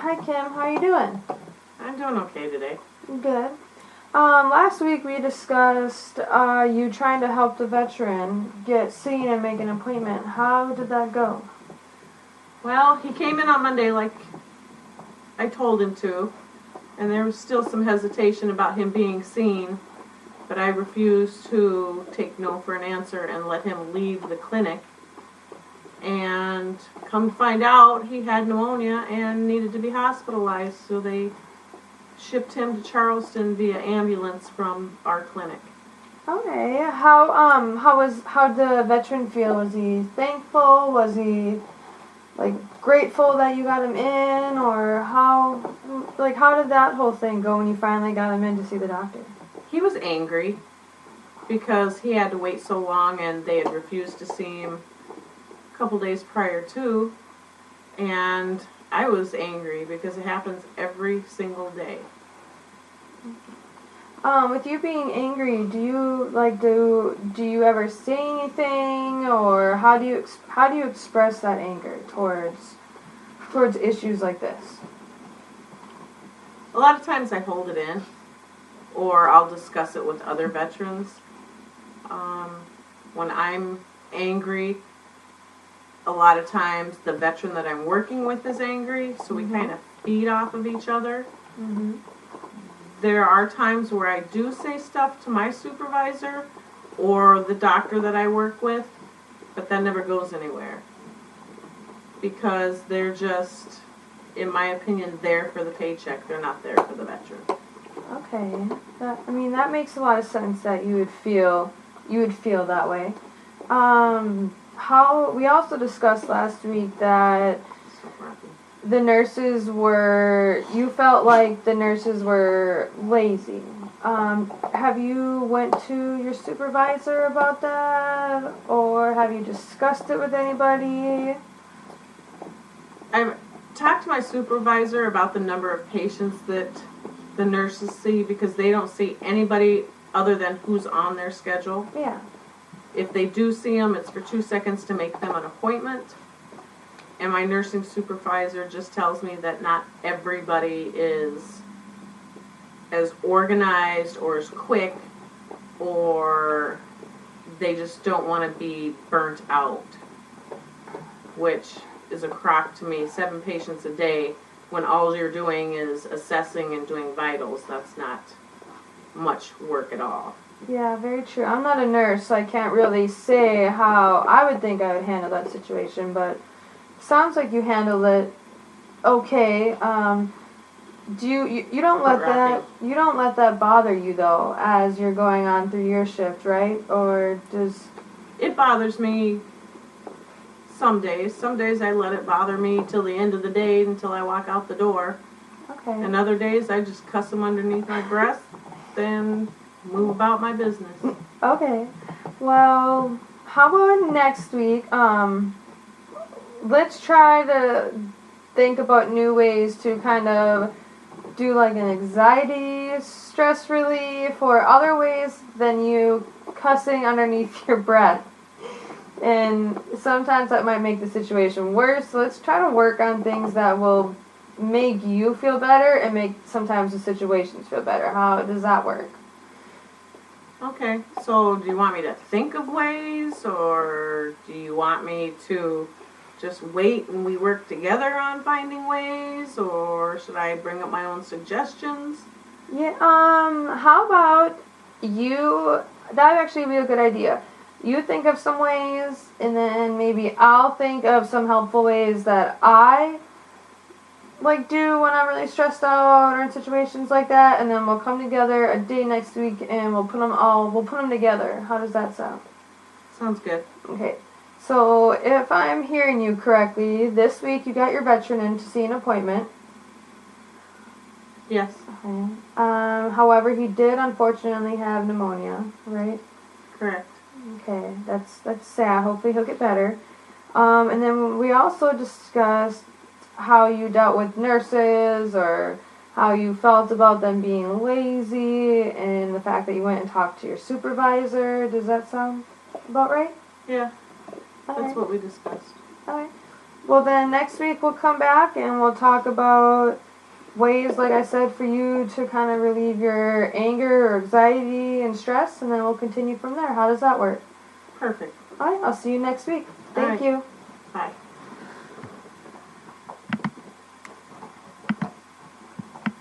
Hi Kim, how you doing? I'm doing okay today. Good. Last week we discussed you trying to help the veteran get seen and make an appointment. How did that go? Well, he came in on Monday like I told him to, and there was still some hesitation about him being seen, but I refused to take no for an answer and let him leave the clinic. And come to find out, he had pneumonia and needed to be hospitalized, so they shipped him to Charleston via ambulance from our clinic. Okay. How'd the veteran feel? Was he thankful? Was he grateful that you got him in, or how did that whole thing go when you finally got him in to see the doctor? He was angry because he had to wait so long and they had refused to see him a couple days prior to, and I was angry because it happens every single day. With you being angry, do you ever say anything, or how do you express that anger towards issues like this? A lot of times I hold it in, or I'll discuss it with other veterans. When I'm angry, a lot of times the veteran that I'm working with is angry, so we kind of feed off of each other. Mm-hmm. There are times where I do say stuff to my supervisor or the doctor that I work with, but that never goes anywhere. Because they're just, in my opinion, there for the paycheck. They're not there for the veteran. Okay. That makes a lot of sense that you would feel that way. We also discussed last week that you felt like the nurses were lazy. Have you went to your supervisor about that, or have you discussed it with anybody? I've talked to my supervisor about the number of patients that the nurses see, because they don't see anybody other than who's on their schedule. Yeah. If they do see them, it's for 2 seconds to make them an appointment. And my nursing supervisor just tells me that not everybody is as organized or as quick, or they just don't want to be burnt out, which is a crock to me. 7 patients a day when all you're doing is assessing and doing vitals. That's not much work at all. Yeah, very true. I'm not a nurse, so I can't really say how I would think I would handle that situation, but sounds like you handled it okay. You don't let that bother you though as you're going on through your shift, right? Or does it bothers me some days? Some days I let it bother me till the end of the day, until I walk out the door. Okay. And other days I just cuss them underneath my breath, then move about my business. Okay. Well, how about next week? Let's try to think about new ways to kind of do like an anxiety stress relief, or other ways than you cussing underneath your breath. And sometimes that might make the situation worse. So let's try to work on things that will make you feel better and make sometimes the situations feel better. How does that work? Okay, so do you want me to think of ways, or do you want me to just wait and we work together on finding ways, or should I bring up my own suggestions? Yeah, how about that would actually be a good idea. You think of some ways, and then maybe I'll think of some helpful ways that I do when I'm really stressed out or in situations like that, and then we'll come together a day next week and we'll put them together. How does that sound? Sounds good. Okay. So if I'm hearing you correctly, this week you got your veteran in to see an appointment. Yes. Okay. However, he did unfortunately have pneumonia, right? Correct. Okay, that's sad. Hopefully he'll get better. And then we also discussed how you dealt with nurses, or how you felt about them being lazy, and the fact that you went and talked to your supervisor. Does that sound about right? Yeah, that's Okay. what we discussed. Okay. Well, then next week we'll come back and we'll talk about ways, like I said, for you to kind of relieve your anger or anxiety and stress, and then we'll continue from there. How does that work? Perfect. All right, I'll see you next week. Thank right. you. Bye.